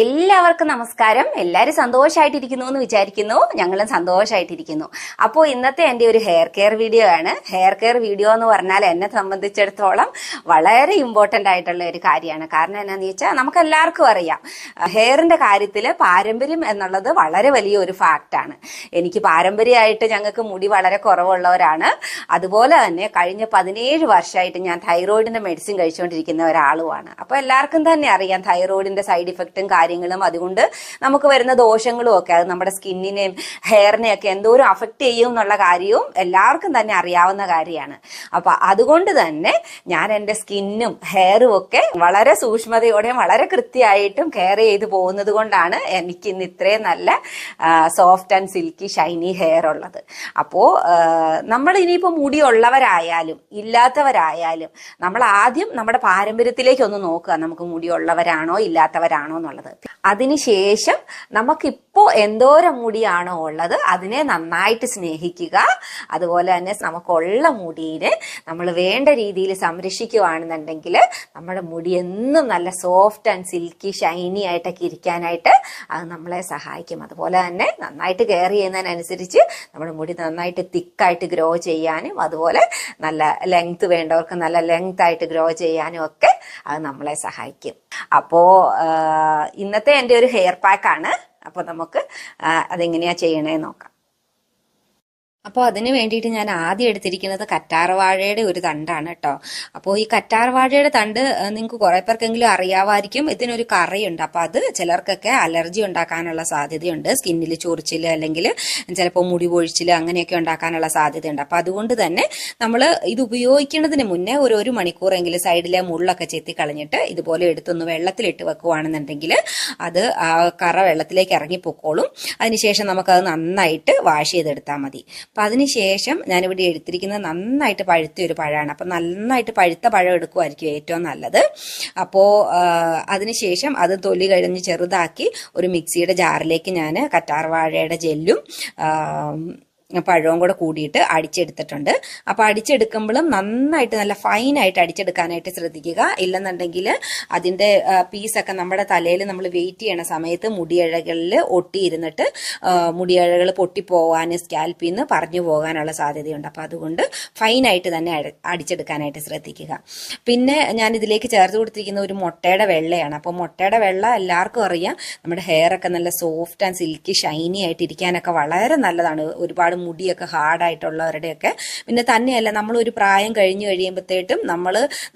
എല്ലാവർക്കും നമസ്കാരം. എല്ലാവരും സന്തോഷമായിട്ടിരിക്കുന്നു എന്ന് വിചാരിക്കുന്നു. ഞങ്ങളും സന്തോഷമായിട്ടിരിക്കുന്നു. അപ്പോൾ ഇന്നത്തെ എൻ്റെ ഒരു ഹെയർ കെയർ വീഡിയോ ആണ്. ഹെയർ കെയർ വീഡിയോ എന്ന് പറഞ്ഞാൽ എന്നെ സംബന്ധിച്ചിടത്തോളം വളരെ ഇമ്പോർട്ടൻ്റ് ആയിട്ടുള്ള ഒരു കാര്യമാണ്. കാരണം എന്നാന്ന് വെച്ചാൽ നമുക്ക് എല്ലാവർക്കും അറിയാം, ഹെയറിന്റെ കാര്യത്തിൽ പാരമ്പര്യം എന്നുള്ളത് വളരെ വലിയ ഒരു ഫാക്റ്റാണ്. എനിക്ക് പാരമ്പര്യമായിട്ട് ഞങ്ങൾക്ക് മുടി വളരെ കുറവുള്ളവരാണ്. അതുപോലെ തന്നെ കഴിഞ്ഞ 17 വർഷമായിട്ട് ഞാൻ തൈറോയിഡിന്റെ മെഡിസിൻ കഴിച്ചുകൊണ്ടിരിക്കുന്ന ഒരാളുമാണ്. അപ്പോൾ എല്ലാവർക്കും തന്നെ അറിയാം തൈറോയിഡിന്റെ സൈഡ് ഇഫക്റ്റും കാര്യങ്ങളും അതുകൊണ്ട് നമുക്ക് വരുന്ന ദോഷങ്ങളും ഒക്കെ അത് നമ്മുടെ സ്കിന്നിനെയും ഹെയറിനെയും ഒക്കെ എന്തോരം അഫക്റ്റ് ചെയ്യും എന്നുള്ള കാര്യവും എല്ലാവർക്കും തന്നെ അറിയാവുന്ന കാര്യമാണ്. അപ്പൊ അതുകൊണ്ട് തന്നെ ഞാൻ എൻ്റെ സ്കിന്നും ഹെയറും ഒക്കെ വളരെ സൂക്ഷ്മതയോടെയും വളരെ കൃത്യമായിട്ടും കെയർ ചെയ്ത് പോകുന്നത് കൊണ്ടാണ് എനിക്ക് ഇന്ന് ഇത്രയും നല്ല soft and silky Shiny hair ഉള്ളത്. അപ്പോ നമ്മൾ ഇനിയിപ്പോ മുടി ഉള്ളവരായാലും ഇല്ലാത്തവരായാലും നമ്മൾ ആദ്യം നമ്മുടെ പാരമ്പര്യത്തിലേക്ക് ഒന്ന് നോക്കുക, നമുക്ക് മുടി ഉള്ളവരാണോ ഇല്ലാത്തവരാണോ എന്നുള്ളത്. അതിനുശേഷം നമുക്കിപ്പോ എന്തോരം മുടിയാണോ ഉള്ളത് അതിനെ നന്നായിട്ട് സ്നേഹിക്കുക. അതുപോലെ തന്നെ നമുക്കുള്ള മുടിയെ നമ്മൾ വേണ്ട രീതിയിൽ സംരക്ഷിക്കുകയാണെന്നുണ്ടെങ്കിൽ നമ്മുടെ മുടി എന്നും നല്ല സോഫ്റ്റ് ആൻഡ് സിൽക്കി ഷൈനി ആയിട്ടൊക്കെ ഇരിക്കാനായിട്ട് അത് നമ്മളെ സഹായിക്കും. അതുപോലെ തന്നെ നന്നായിട്ട് കെയർ ചെയ്യുന്നതിനനുസരിച്ച് നമ്മുടെ മുടി നന്നായിട്ട് തിക്കായിട്ട് ഗ്രോ ചെയ്യാനും അതുപോലെ നല്ല ലെങ്ത് വേണ്ടവർക്ക് നല്ല ലെങ്ത് ആയിട്ട് ഗ്രോ ചെയ്യാനും ഒക്കെ അത് നമ്മളെ സഹായിക്കും. അപ്പോ ഇന്നത്തെ എൻ്റെ ഒരു ഹെയർ പാക്കാണ്. അപ്പോൾ നമുക്ക് അതെങ്ങനെയാ ചെയ്യണേ നോക്കാം. അപ്പോൾ അതിന് വേണ്ടിയിട്ട് ഞാൻ ആദ്യം എടുത്തിരിക്കുന്നത് കറ്റാർവാഴയുടെ ഒരു തണ്ടാണ് കേട്ടോ. അപ്പോൾ ഈ കറ്റാർവാഴയുടെ തണ്ട് നിങ്ങൾക്ക് കുറെ പേർക്കെങ്കിലും അറിയാമായിരിക്കും. ഇതിനൊരു കറയുണ്ട്. അപ്പോൾ അത് ചിലർക്കൊക്കെ അലർജി ഉണ്ടാക്കാനുള്ള സാധ്യതയുണ്ട്. സ്കിന്നിൽ ചൊറിച്ചിൽ അല്ലെങ്കിൽ ചിലപ്പോൾ മുടി പൊഴിച്ചിൽ അങ്ങനെയൊക്കെ ഉണ്ടാക്കാനുള്ള സാധ്യതയുണ്ട്. അപ്പോൾ അതുകൊണ്ട് തന്നെ നമ്മൾ ഇത് ഉപയോഗിക്കുന്നതിന് മുന്നേ ഒരു മണിക്കൂറെങ്കിലും സൈഡിലെ മുള്ളൊക്കെ ചെത്തി കളഞ്ഞിട്ട് ഇതുപോലെ എടുത്തൊന്ന് വെള്ളത്തിലിട്ട് വെക്കുവാണെന്നുണ്ടെങ്കിൽ അത് ആ കറ വെള്ളത്തിലേക്ക് ഇറങ്ങിപ്പോക്കോളും. അതിനുശേഷം നമുക്കത് നന്നായിട്ട് വാഷ് ചെയ്തെടുത്താൽ മതി. അപ്പം അതിനുശേഷം ഞാനിവിടെ എടുത്തിരിക്കുന്നത് നന്നായിട്ട് പഴുത്ത ഒരു പഴമാണ്. അപ്പം നന്നായിട്ട് പഴുത്ത പഴം എടുക്കുമായിരിക്കും ഏറ്റവും നല്ലത്. അപ്പോൾ അതിനുശേഷം അത് തൊലി കഴിഞ്ഞ് ചെറുതാക്കി ഒരു മിക്സിയുടെ ജാറിലേക്ക് ഞാൻ കറ്റാർവാഴയുടെ ജെല്ലും പഴവും കൂടെ കൂടിയിട്ട് അടിച്ചെടുത്തിട്ടുണ്ട്. അപ്പൊ അടിച്ചെടുക്കുമ്പോഴും നന്നായിട്ട് നല്ല ഫൈനായിട്ട് അടിച്ചെടുക്കാനായിട്ട് ശ്രദ്ധിക്കുക. ഇല്ലെന്നുണ്ടെങ്കിൽ അതിന്റെ പീസൊക്കെ നമ്മുടെ തലയിൽ നമ്മൾ വെയിറ്റ് ചെയ്യണ സമയത്ത് മുടിയിഴകളിൽ ഒട്ടിയിരുന്നിട്ട് മുടിയിഴകൾ പൊട്ടിപ്പോവാൻ സ്കാൽപ്പിൽ നിന്ന് പറഞ്ഞു പോകാനുള്ള സാധ്യതയുണ്ട്. അപ്പൊ അതുകൊണ്ട് ഫൈനായിട്ട് തന്നെ അടിച്ചെടുക്കാനായിട്ട് ശ്രദ്ധിക്കുക. പിന്നെ ഞാൻ ഇതിലേക്ക് ചേർത്ത് കൊടുത്തിരിക്കുന്ന ഒരു മുട്ടയുടെ വെള്ളയാണ്. അപ്പൊ മുട്ടയുടെ വെള്ള എല്ലാവർക്കും അറിയാം നമ്മുടെ ഹെയർ ഒക്കെ നല്ല സോഫ്റ്റ് ആൻഡ് സിൽക്കി ഷൈനി ആയിട്ട് ഇരിക്കാനൊക്കെ വളരെ നല്ലതാണ്. ഒരുപാട് മുടിയൊക്കെ ഹാർഡായിട്ടുള്ളവരുടെയൊക്കെ. പിന്നെ തന്നെയല്ല നമ്മൾ ഒരു പ്രായം കഴിഞ്ഞു കഴിയുമ്പോഴത്തേട്ടും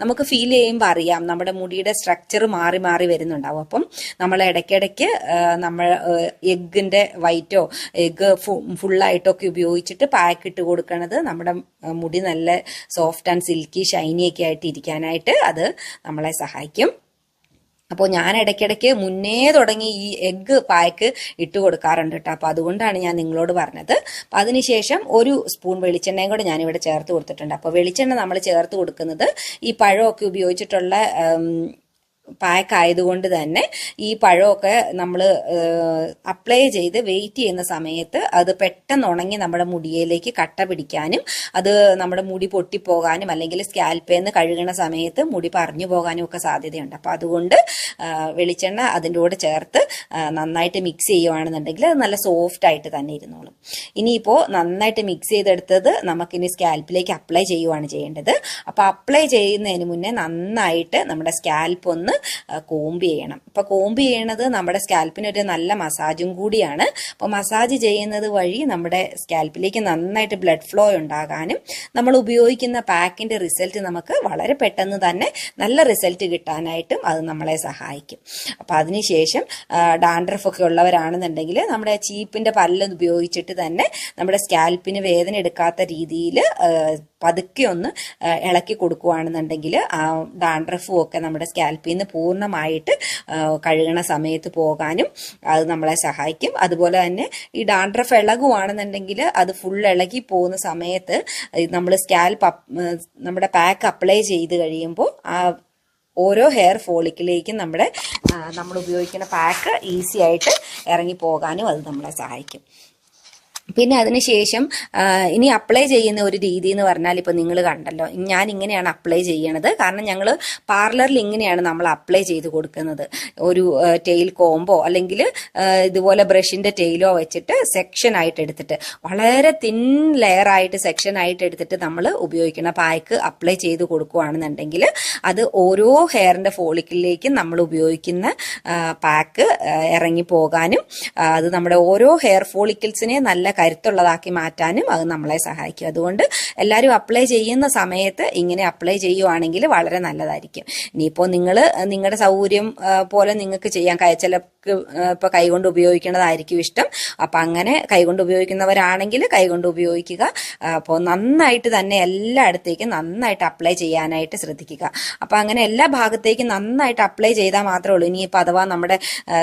നമുക്ക് ഫീൽ ചെയ്യുമ്പോൾ അറിയാം നമ്മുടെ മുടിയുടെ സ്ട്രക്ചർ മാറി മാറി വരുന്നുണ്ടാവും. അപ്പം നമ്മൾ ഇടയ്ക്കിടയ്ക്ക് നമ്മൾ എഗ്ഗിന്റെ വൈറ്റോ എഗ്ഗ് ഫുള്ളായിട്ടോ ഒക്കെ ഉപയോഗിച്ചിട്ട് പാക്ക് ഇട്ട് കൊടുക്കണത് നമ്മുടെ മുടി നല്ല സോഫ്റ്റ് ആൻഡ് സിൽക്കി ഷൈനി ഒക്കെ ആയിട്ട് ഇരിക്കാനായിട്ട് അത് നമ്മളെ സഹായിക്കും. അപ്പോൾ ഞാൻ ഇടയ്ക്കിടയ്ക്ക് മുന്നേ തുടങ്ങി ഈ എഗ്ഗ് പാക്ക് ഇട്ട് കൊടുക്കാറുണ്ട് കേട്ടോ. അപ്പോൾ അതുകൊണ്ടാണ് ഞാൻ നിങ്ങളോട് പറഞ്ഞത്. അപ്പം അതിനുശേഷം ഒരു സ്പൂൺ വെളിച്ചെണ്ണയും കൂടെ ഞാനിവിടെ ചേർത്ത് കൊടുത്തിട്ടുണ്ട്. അപ്പോൾ വെളിച്ചെണ്ണ നമ്മൾ ചേർത്ത് കൊടുക്കുന്നത് ഈ പഴമൊക്കെ ഉപയോഗിച്ചിട്ടുള്ള പാക്ക് ആയതുകൊണ്ട് തന്നെ ഈ പഴമൊക്കെ നമ്മൾ അപ്ലൈ ചെയ്ത് വെയിറ്റ് ചെയ്യുന്ന സമയത്ത് അത് പെട്ടെന്ന് ഉണങ്ങി നമ്മുടെ മുടിയിലേക്ക് കട്ട പിടിക്കാനും അത് നമ്മുടെ മുടി പൊട്ടിപ്പോകാനും അല്ലെങ്കിൽ സ്കാൽപ്പിൽ നിന്ന് കഴുകണ സമയത്ത് മുടി പറഞ്ഞു പോകാനും ഒക്കെ സാധ്യതയുണ്ട്. അപ്പം അതുകൊണ്ട് വെളിച്ചെണ്ണ അതിൻ്റെ കൂടെ ചേർത്ത് നന്നായിട്ട് മിക്സ് ചെയ്യുവാണെന്നുണ്ടെങ്കിൽ അത് നല്ല സോഫ്റ്റ് ആയിട്ട് തന്നെ ഇരുന്നോളും. ഇനിയിപ്പോൾ നന്നായിട്ട് മിക്സ് ചെയ്തെടുത്തത് നമുക്കിനി സ്കാൽപ്പിലേക്ക് അപ്ലൈ ചെയ്യുവാണ് ചെയ്യേണ്ടത്. അപ്പോൾ അപ്ലൈ ചെയ്യുന്നതിന് മുന്നേ നന്നായിട്ട് നമ്മുടെ സ്കാൽപ്പ് ഒന്ന് കോംബ് ചെയ്യണം. അപ്പൊ കോംബ് ചെയ്യണത് നമ്മുടെ സ്കാൽപ്പിന് ഒരു നല്ല മസാജും കൂടിയാണ്. അപ്പൊ മസാജ് ചെയ്യുന്നത് വഴി നമ്മുടെ സ്കാൽപ്പിലേക്ക് നന്നായിട്ട് ബ്ലഡ് ഫ്ലോ ഉണ്ടാകാനും നമ്മൾ ഉപയോഗിക്കുന്ന പാക്കിന്റെ റിസൾട്ട് നമുക്ക് വളരെ പെട്ടെന്ന് തന്നെ നല്ല റിസൾട്ട് കിട്ടാനായിട്ടും അത് നമ്മളെ സഹായിക്കും. അപ്പൊ അതിനുശേഷം ഡാൻഡ്രഫ് ഒക്കെ ഉള്ളവരാണെന്നുണ്ടെങ്കിൽ നമ്മുടെ ചീപ്പിന്റെ പല്ല് ഉപയോഗിച്ചിട്ട് തന്നെ നമ്മുടെ സ്കാൽപ്പിന് വേദന എടുക്കാത്ത രീതിയിൽ പതുക്കെ ഒന്ന് ഇളക്കി കൊടുക്കുകയാണെന്നുണ്ടെങ്കിൽ ആ ഡാൻഡ്രഫും ഒക്കെ നമ്മുടെ സ്കാൽപ്പിൽ നിന്ന് പൂർണ്ണമായിട്ട് കഴുകണ സമയത്ത് പോകാനും അത് നമ്മളെ സഹായിക്കും. അതുപോലെ തന്നെ ഈ ഡാൻഡ്രഫ് ഇളകുവാണെന്നുണ്ടെങ്കിൽ അത് ഫുൾ ഇളകി പോകുന്ന സമയത്ത് നമ്മൾ നമ്മുടെ പാക്ക് അപ്ലൈ ചെയ്ത് കഴിയുമ്പോൾ ആ ഓരോ ഹെയർ ഫോളിക്കിലേക്കും നമ്മൾ ഉപയോഗിക്കുന്ന പാക്ക് ഈസി ആയിട്ട് ഇറങ്ങി പോകാനും അത് നമ്മളെ സഹായിക്കും. പിന്നെ അതിനുശേഷം ഇനി അപ്ലൈ ചെയ്യുന്ന ഒരു രീതി എന്ന് പറഞ്ഞാൽ ഇപ്പൊ നിങ്ങൾ കണ്ടല്ലോ, ഞാൻ ഇങ്ങനെയാണ് അപ്ലൈ ചെയ്യണത്. കാരണം ഞങ്ങൾ പാർലറിൽ ഇങ്ങനെയാണ് നമ്മൾ അപ്ലൈ ചെയ്ത് കൊടുക്കുന്നത്. ഒരു ടെയിൽ കോംബോ അല്ലെങ്കിൽ ഇതുപോലെ ബ്രഷിന്റെ ടെയിലോ വെച്ചിട്ട് സെക്ഷൻ ആയിട്ട് എടുത്തിട്ട്, വളരെ തിൻ ലെയർ ആയിട്ട് സെക്ഷൻ ആയിട്ട് എടുത്തിട്ട് നമ്മൾ ഉപയോഗിക്കുന്ന പാക്ക് അപ്ലൈ ചെയ്ത് കൊടുക്കുകയാണെന്നുണ്ടെങ്കിൽ അത് ഓരോ ഹെയറിന്റെ ഫോളിക്കിളിലേക്കും നമ്മൾ ഉപയോഗിക്കുന്ന പാക്ക് ഇറങ്ങി പോകാനും അത് നമ്മുടെ ഓരോ ഹെയർ ഫോളിക്കിൾസിനെ നല്ല കരുത്തുള്ളതാക്കി മാറ്റാനും അത് നമ്മളെ സഹായിക്കും. അതുകൊണ്ട് എല്ലാവരും അപ്ലൈ ചെയ്യുന്ന സമയത്ത് ഇങ്ങനെ അപ്ലൈ ചെയ്യുവാണെങ്കിൽ വളരെ നല്ലതായിരിക്കും. ഇനിയിപ്പോൾ നിങ്ങളുടെ സൗകര്യം പോലെ നിങ്ങൾക്ക് ചെയ്യാൻ, ചിലർക്ക് ഇപ്പൊ കൈകൊണ്ട് ഉപയോഗിക്കുന്നതായിരിക്കും ഇഷ്ടം. അപ്പൊ അങ്ങനെ കൈകൊണ്ട് ഉപയോഗിക്കുന്നവരാണെങ്കിൽ കൈകൊണ്ട് ഉപയോഗിക്കുക. അപ്പോൾ നന്നായിട്ട് തന്നെ എല്ലായിടത്തേക്കും നന്നായിട്ട് അപ്ലൈ ചെയ്യാനായിട്ട് ശ്രദ്ധിക്കുക. അപ്പൊ അങ്ങനെ എല്ലാ ഭാഗത്തേക്കും നന്നായിട്ട് അപ്ലൈ ചെയ്താൽ മാത്രമേ ഉള്ളൂ ഇനിയിപ്പോൾ അഥവാ നമ്മുടെ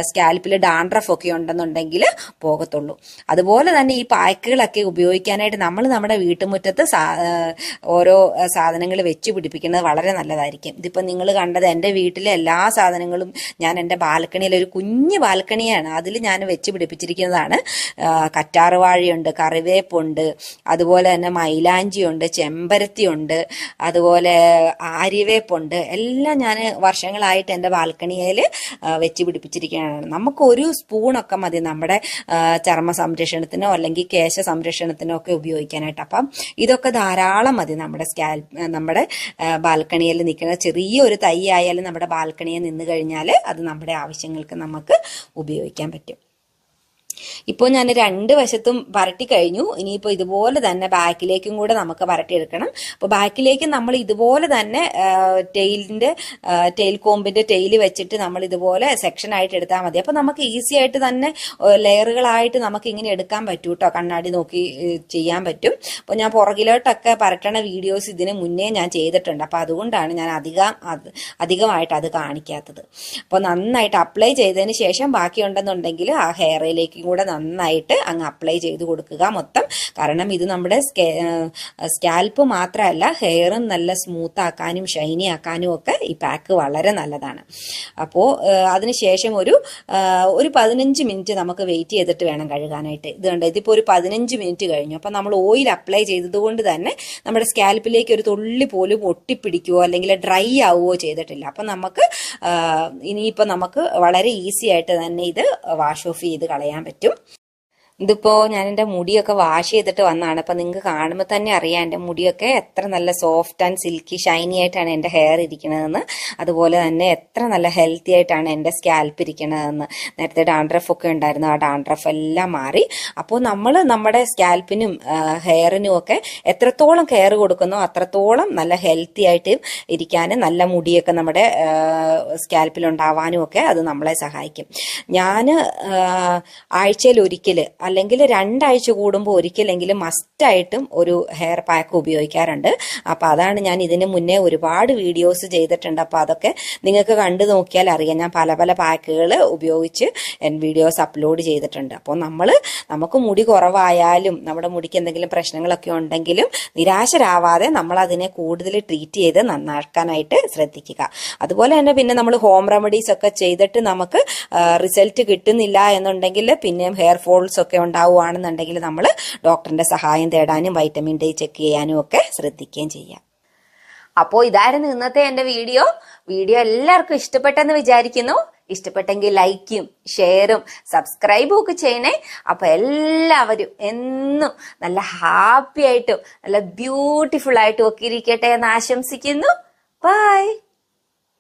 സ്കാൽപ്പിൽ ഡാൻഡ്രഫ് ഒക്കെ ഉണ്ടെന്നുണ്ടെങ്കിൽ പോകത്തുള്ളൂ. അതുപോലെ തന്നെ ഈ പാക്കുകളൊക്കെ ഉപയോഗിക്കാനായിട്ട് നമ്മൾ നമ്മുടെ വീട്ടുമുറ്റത്ത് ഓരോ സാധനങ്ങൾ വെച്ച് പിടിപ്പിക്കുന്നത് വളരെ നല്ലതായിരിക്കും. ഇതിപ്പോൾ നിങ്ങൾ കണ്ടത് എൻ്റെ വീട്ടിലെ എല്ലാ സാധനങ്ങളും ഞാൻ എൻ്റെ ബാൽക്കണിയിൽ, ഒരു കുഞ്ഞു ബാൽക്കണിയാണ്, അതിൽ ഞാൻ വെച്ച് പിടിപ്പിച്ചിരിക്കുന്നതാണ്. കറ്റാറുവാഴയുണ്ട്, കറിവേപ്പുണ്ട്, അതുപോലെ തന്നെ മൈലാഞ്ചിയുണ്ട്, ചെമ്പരത്തിയുണ്ട്, അതുപോലെ ആര്യവേപ്പുണ്ട്. എല്ലാം ഞാൻ വർഷങ്ങളായിട്ട് എൻ്റെ ബാൽക്കണിയിൽ വെച്ച് പിടിപ്പിച്ചിരിക്കുന്നതാണ്. നമുക്ക് ഒരു സ്പൂണൊക്കെ മതി നമ്മുടെ ചർമ്മ സംരക്ഷണത്തിനോ അല്ലെങ്കിൽ കേശ സംരക്ഷണത്തിനോ ഒക്കെ ഉപയോഗിക്കാനായിട്ട്. അപ്പം ഇതൊക്കെ ധാരാളം മതി നമ്മുടെ ബാൽക്കണിയിൽ നിൽക്കുന്ന ചെറിയൊരു തൈ ആയാലും നമ്മുടെ ബാൽക്കണിയിൽ നിന്ന് കഴിഞ്ഞാൽ അത് നമ്മുടെ ആവശ്യങ്ങൾക്ക് നമുക്ക് ഉപയോഗിക്കാൻ പറ്റും. ഇപ്പോൾ ഞാൻ രണ്ട് വശത്തും വരട്ടി കഴിഞ്ഞു. ഇനിയിപ്പോൾ ഇതുപോലെ തന്നെ ബാക്കിലേക്കും കൂടെ നമുക്ക് വരട്ടിയെടുക്കണം. അപ്പോൾ ബാക്കിലേക്ക് നമ്മൾ ഇതുപോലെ തന്നെ ടെയിൽ കോമ്പിന്റെ ടെയിൽ വെച്ചിട്ട് നമ്മൾ ഇതുപോലെ സെക്ഷൻ ആയിട്ട് എടുത്താൽ മതി. അപ്പോൾ നമുക്ക് ഈസി ആയിട്ട് തന്നെ ലെയറുകളായിട്ട് നമുക്ക് ഇങ്ങനെ എടുക്കാൻ പറ്റും കേട്ടോ. കണ്ണാടി നോക്കി ചെയ്യാൻ പറ്റും. അപ്പോൾ ഞാൻ പുറകിലോട്ടൊക്കെ പരട്ടണ വീഡിയോസ് ഇതിന് മുന്നേ ഞാൻ ചെയ്തിട്ടുണ്ട്. അപ്പോൾ അതുകൊണ്ടാണ് ഞാൻ അധികമായിട്ട് അത് കാണിക്കാത്തത്. അപ്പോൾ നന്നായിട്ട് അപ്ലൈ ചെയ്തതിന് ശേഷം ബാക്കിയുണ്ടെന്നുണ്ടെങ്കിൽ ആ ഹെയറിലേക്ക് കൂടെ നന്നായിട്ട് അങ്ങ് അപ്ലൈ ചെയ്ത് കൊടുക്കുക മൊത്തം. കാരണം ഇത് നമ്മുടെ സ്കാൽപ്പ് മാത്രമല്ല, ഹെയറും നല്ല സ്മൂത്ത് ആക്കാനും ഷൈനി ആക്കാനും ഒക്കെ ഈ പാക്ക് വളരെ നല്ലതാണ്. അപ്പോൾ അതിനുശേഷം ഒരു 15 മിനിറ്റ് നമുക്ക് വെയിറ്റ് ചെയ്തിട്ട് വേണം കഴുകാനായിട്ട്. ഇത് കണ്ടോ, ഇതിപ്പോൾ ഒരു 15 മിനിറ്റ് കഴിഞ്ഞു. അപ്പം നമ്മൾ ഓയിൽ അപ്ലൈ ചെയ്തത് കൊണ്ട് തന്നെ നമ്മുടെ സ്കാൽപ്പിലേക്ക് ഒരു തുള്ളി പോലും ഒട്ടിപ്പിടിക്കുകയോ അല്ലെങ്കിൽ ഡ്രൈ ആവുകയോ ചെയ്തിട്ടില്ല. അപ്പം ഇനിയിപ്പോൾ നമുക്ക് വളരെ ഈസി ആയിട്ട് തന്നെ ഇത് വാഷ് ഓഫ് ചെയ്ത് കളയാൻ പറ്റും. ഇതിപ്പോ ഞാൻ എൻ്റെ മുടിയൊക്കെ വാഷ് ചെയ്തിട്ട് വന്നതാണ്. അപ്പൊ നിങ്ങൾക്ക് കാണുമ്പോൾ തന്നെ അറിയാം എൻ്റെ മുടിയൊക്കെ എത്ര നല്ല സോഫ്റ്റ് ആൻഡ് സിൽക്കി ഷൈനി ആയിട്ടാണ് എൻ്റെ ഹെയർ ഇരിക്കണതെന്ന്. അതുപോലെ തന്നെ എത്ര നല്ല ഹെൽത്തി ആയിട്ടാണ് എൻ്റെ സ്കാൽപ്പ് ഇരിക്കണതെന്ന്. നേരത്തെ ഡാൻഡ്രഫ് ഒക്കെ ഉണ്ടായിരുന്നു, ആ ഡാൻഡ്രഫ് എല്ലാം മാറി. അപ്പോൾ നമ്മൾ നമ്മുടെ സ്കാൽപ്പിനും ഹെയറിനും ഒക്കെ എത്രത്തോളം കെയർ കൊടുക്കുന്നോ അത്രത്തോളം നല്ല ഹെൽത്തി ആയിട്ട് ഇരിക്കാനും നല്ല മുടിയൊക്കെ നമ്മുടെ സ്കാൽപ്പിൽ ഉണ്ടാവാനും ഒക്കെ അത് നമ്മളെ സഹായിക്കും. ഞാൻ ആഴ്ചയിൽ ഒരിക്കൽ അല്ലെങ്കിൽ 2 ആഴ്ച കൂടുമ്പോൾ ഒരിക്കലെങ്കിലും മസ്റ്റായിട്ടും ഒരു ഹെയർ പാക്ക് ഉപയോഗിക്കാറുണ്ട്. അപ്പോൾ അതാണ് ഞാൻ ഇതിന് മുന്നേ ഒരുപാട് വീഡിയോസ് ചെയ്തിട്ടുണ്ട്. അപ്പോൾ അതൊക്കെ നിങ്ങൾക്ക് കണ്ടു നോക്കിയാൽ അറിയാം. ഞാൻ പല പല പാക്കുകൾ ഉപയോഗിച്ച് വീഡിയോസ് അപ്ലോഡ് ചെയ്തിട്ടുണ്ട്. അപ്പോൾ നമുക്ക് മുടി കുറവായാലും നമ്മുടെ മുടിക്ക് എന്തെങ്കിലും പ്രശ്നങ്ങളൊക്കെ ഉണ്ടെങ്കിലും നിരാശരാവാതെ നമ്മൾ അതിനെ കൂടുതൽ ട്രീറ്റ് ചെയ്ത് നന്നാക്കാനായിട്ട് ശ്രദ്ധിക്കുക. അതുപോലെ തന്നെ പിന്നെ നമ്മൾ ഹോം റെമഡീസ് ഒക്കെ ചെയ്തിട്ട് നമുക്ക് റിസൾട്ട് കിട്ടുന്നില്ല എന്നുണ്ടെങ്കിൽ പിന്നെയും ഹെയർ ഫോൾസ് ഒക്കെ ഉണ്ടാവുകയാണെന്നുണ്ടെങ്കിൽ നമ്മൾ ഡോക്ടറിന്റെ സഹായം തേടാനും വൈറ്റമിൻ ഡി ചെക്ക് ചെയ്യാനും ഒക്കെ ശ്രദ്ധിക്കുകയും ചെയ്യാം. അപ്പോൾ ഇതായിരുന്നു ഇന്നത്തെ എന്റെ വീഡിയോ എല്ലാവർക്കും ഇഷ്ടപ്പെട്ടെന്ന് വിചാരിക്കുന്നു. ഇഷ്ടപ്പെട്ടെങ്കിൽ ലൈക്കും ഷെയറും സബ്സ്ക്രൈബും ഒക്കെ ചെയ്യണേ. അപ്പൊ എല്ലാവരും എന്നും നല്ല ഹാപ്പി ആയിട്ടും നല്ല ബ്യൂട്ടിഫുൾ ആയിട്ടും ഒക്കെ ഇരിക്കട്ടെ എന്ന് ആശംസിക്കുന്നു. ബൈ.